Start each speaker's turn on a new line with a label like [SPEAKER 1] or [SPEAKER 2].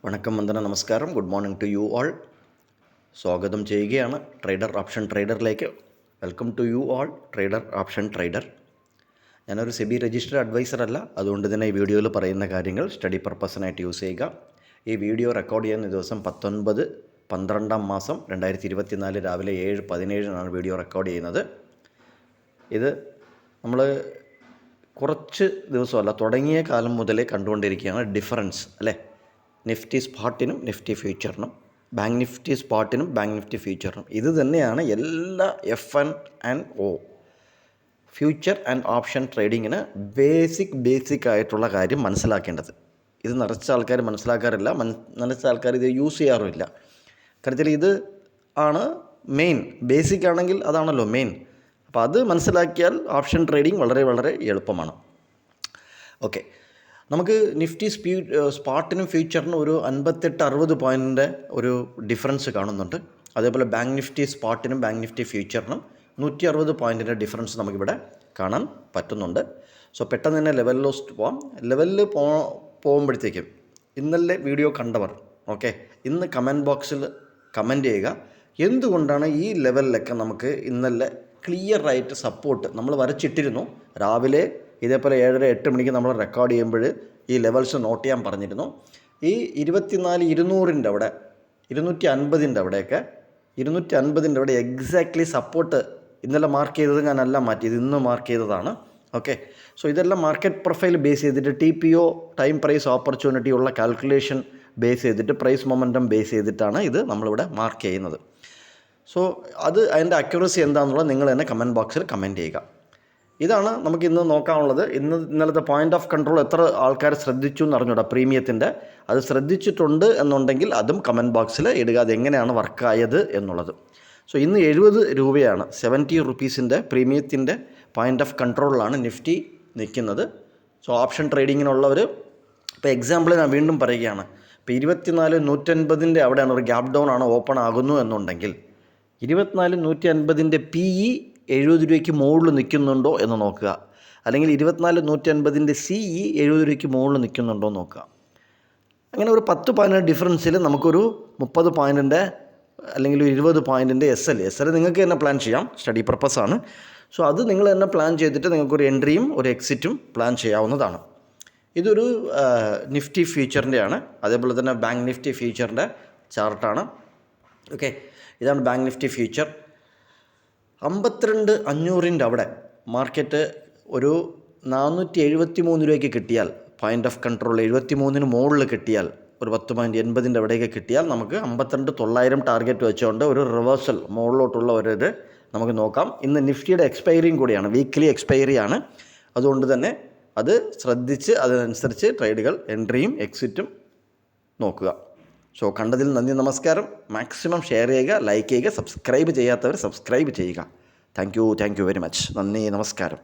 [SPEAKER 1] വണക്കം, വന്ദന, നമസ്കാരം. Good morning to you all. സ്വാഗതം ചെയ്യുകയാണ് ട്രേഡർ ഓപ്ഷൻ ട്രേഡറിലേക്ക്. Welcome to you all trader option trader. ഞാനൊരു സെബി രജിസ്റ്റർഡ് അഡ്വൈസർ അല്ല, അതുകൊണ്ട് തന്നെ ഈ വീഡിയോയിൽ പറയുന്ന കാര്യങ്ങൾ സ്റ്റഡി പർപ്പസിനായിട്ട് യൂസ് ചെയ്യുക. ഈ വീഡിയോ റെക്കോർഡ് ചെയ്യുന്ന ദിവസം 19/12/2024 രാവിലെ 7:17 വീഡിയോ റെക്കോർഡ് ചെയ്യുന്നത്. ഇത് നമ്മൾ കുറച്ച് ദിവസമല്ല, തുടങ്ങിയ കാലം മുതലേ കണ്ടുകൊണ്ടിരിക്കുകയാണ് ഡിഫറൻസ് അല്ലേ. നിഫ്റ്റി സ്പോട്ടിനും നിഫ്റ്റി ഫ്യൂച്ചറിനും, ബാങ്ക് നിഫ്റ്റി സ്പോട്ടിനും ബാങ്ക് നിഫ്റ്റി ഫ്യൂച്ചറിനും ഇത് തന്നെയാണ് എല്ലാ F&O ഫ്യൂച്ചർ ആൻഡ് ഓപ്ഷൻ ട്രേഡിങ്ങിന് ബേസിക് ആയിട്ടുള്ള കാര്യം മനസ്സിലാക്കേണ്ടത്. ഇത് നിറച്ച ആൾക്കാർ മനസ്സിലാക്കാറില്ല, നിറച്ച ആൾക്കാർ ഇത് യൂസ് ചെയ്യാറുമില്ല. കാര്യത്തിൽ ഇത് ആണ് മെയിൻ. ബേസിക് ആണെങ്കിൽ അതാണല്ലോ മെയിൻ. അപ്പോൾ അത് മനസ്സിലാക്കിയാൽ ഓപ്ഷൻ ട്രേഡിങ് വളരെ വളരെ എളുപ്പമാണ്. ഓക്കെ, നമുക്ക് നിഫ്റ്റി സ്പോട്ടിനും ഫ്യൂച്ചറിനും ഒരു 58-60 പോയിൻറ്റിൻ്റെ ഒരു ഡിഫറൻസ് കാണുന്നുണ്ട്. അതേപോലെ ബാങ്ക് നിഫ്റ്റി സ്പോട്ടിനും ബാങ്ക് നിഫ്റ്റി ഫ്യൂച്ചറിനും 160 പോയിൻറ്റിൻ്റെ ഡിഫറൻസ് നമുക്കിവിടെ കാണാൻ പറ്റുന്നുണ്ട്. സോ പെട്ടെന്ന് തന്നെ ലെവലിലോട്ട് പോകാം. ലെവലിൽ പോകുമ്പോഴത്തേക്കും ഇന്നലെ വീഡിയോ കണ്ടവർ ഇന്ന് കമൻറ്റ് ബോക്സിൽ കമൻറ്റ് ചെയ്യുക. എന്തുകൊണ്ടാണ് ഈ ലെവലിലൊക്കെ നമുക്ക് ഇന്നലെ ക്ലിയറായിട്ട് സപ്പോർട്ട് നമ്മൾ വരച്ചിട്ടിരുന്നു. രാവിലെ ഇതേപോലെ 7:30-8 മണിക്ക് നമ്മൾ റെക്കോർഡ് ചെയ്യുമ്പോൾ ഈ ലെവൽസ് നോട്ട് ചെയ്യാൻ പറഞ്ഞിരുന്നു. ഈ 24,200 അവിടെ 250 അവിടെയൊക്കെ 250 അവിടെ എക്സാക്ട്ലി സപ്പോർട്ട് ഇന്നലെ മാർക്ക് ചെയ്തത് ഞാനല്ല മാറ്റിയത്, ഇന്ന് മാർക്ക് ചെയ്തതാണ്. സോ ഇതെല്ലാം മാർക്കറ്റ് പ്രൊഫൈൽ ബേസ് ചെയ്തിട്ട് TPO ടൈം പ്രൈസ് ഓപ്പർച്യൂണിറ്റി ഉള്ള കാൽക്കുലേഷൻ ബേസ് ചെയ്തിട്ട് പ്രൈസ് മൊമെൻറ്റം ബേസ് ചെയ്തിട്ടാണ് ഇത് നമ്മളിവിടെ മാർക്ക് ചെയ്യുന്നത്. സോ അത് അതിൻ്റെ അക്യുറസി എന്താണെന്നുള്ളത് നിങ്ങൾ തന്നെ കമൻറ്റ് ബോക്സിൽ കമൻറ്റ് ചെയ്യുക. ഇതാണ് നമുക്ക് ഇന്ന് നോക്കാനുള്ളത്. ഇന്നലത്തെ പോയിൻ്റ് ഓഫ് കൺട്രോൾ എത്ര ആൾക്കാർ ശ്രദ്ധിച്ചു എന്ന് അറിഞ്ഞൂടാ പ്രീമിയത്തിൻ്റെ. അത് ശ്രദ്ധിച്ചിട്ടുണ്ട് എന്നുണ്ടെങ്കിൽ അതും കമൻറ്റ് ബോക്സിൽ ഇടുക, അതെങ്ങനെയാണ് വർക്കായത് എന്നുള്ളത്. സോ ഇന്ന് 70 രൂപയാണ്, 70 റുപ്പീസിൻ്റെ പ്രീമിയത്തിൻ്റെ പോയിൻ്റ് ഓഫ് കൺട്രോളിലാണ് നിഫ്റ്റി നിൽക്കുന്നത്. സോ ഓപ്ഷൻ ട്രേഡിങ്ങിനുള്ളവർ ഇപ്പോൾ എക്സാമ്പിൾ ഞാൻ വീണ്ടും പറയുകയാണ്. ഇപ്പോൾ 24,150 അവിടെയാണ് ഒരു ഗ്യാപ് ഡൗൺ ആണ് ഓപ്പൺ ആകുന്നു എന്നുണ്ടെങ്കിൽ 24,150 PE 70 രൂപയ്ക്ക് മുകളിൽ നിൽക്കുന്നുണ്ടോ എന്ന് നോക്കുക. അല്ലെങ്കിൽ 24,150 CE 70 രൂപയ്ക്ക് മുകളിൽ നിൽക്കുന്നുണ്ടോ എന്ന് നോക്കുക. അങ്ങനെ ഒരു 10 പോയിൻ്റ് ഡിഫറൻസിൽ നമുക്കൊരു 30 പോയിൻറ്റിൻ്റെ അല്ലെങ്കിൽ 20 പോയിൻറ്റിൻ്റെ SL നിങ്ങൾക്ക് തന്നെ പ്ലാൻ ചെയ്യാം, സ്റ്റഡി പർപ്പസാണ്. സോ അത് നിങ്ങൾ തന്നെ പ്ലാൻ ചെയ്തിട്ട് നിങ്ങൾക്കൊരു എൻട്രിയും ഒരു എക്സിറ്റും പ്ലാൻ ചെയ്യാവുന്നതാണ്. ഇതൊരു നിഫ്റ്റി ഫ്യൂച്ചറിൻ്റെയാണ്. അതേപോലെ തന്നെ ബാങ്ക് നിഫ്റ്റി ഫ്യൂച്ചറിൻ്റെ ചാർട്ടാണ്. ഇതാണ് ബാങ്ക് നിഫ്റ്റി ഫ്യൂച്ചർ. 52,500 അവിടെ മാർക്കറ്റ് ഒരു 473 രൂപയ്ക്ക് കിട്ടിയാൽ, പോയിൻ്റ് ഓഫ് കൺട്രോൾ 73 മുകളിൽ കിട്ടിയാൽ, ഒരു 10.80 അവിടേക്ക് കിട്ടിയാൽ നമുക്ക് 52,900 ടാർഗറ്റ് വെച്ചുകൊണ്ട് ഒരു റിവേഴ്സൽ മുകളിലോട്ടുള്ള ഒരു ഇത് നമുക്ക് നോക്കാം. ഇന്ന് നിഫ്റ്റിയുടെ എക്സ്പയറിയും കൂടിയാണ്, വീക്ക്ലി എക്സ്പയറിയാണ്. അതുകൊണ്ട് തന്നെ അത് ശ്രദ്ധിച്ച് അതിനനുസരിച്ച് ട്രേഡുകൾ എൻട്രിയും എക്സിറ്റും നോക്കുക. സോ കണ്ടതിൽ നന്ദി, നമസ്കാരം. മാക്സിമം ഷെയർ ചെയ്യുക, ലൈക്ക് ചെയ്യുക, സബ്സ്ക്രൈബ് ചെയ്യാത്തവർ സബ്സ്ക്രൈബ് ചെയ്യുക. Thank you very much. നന്ദി, നമസ്കാരം.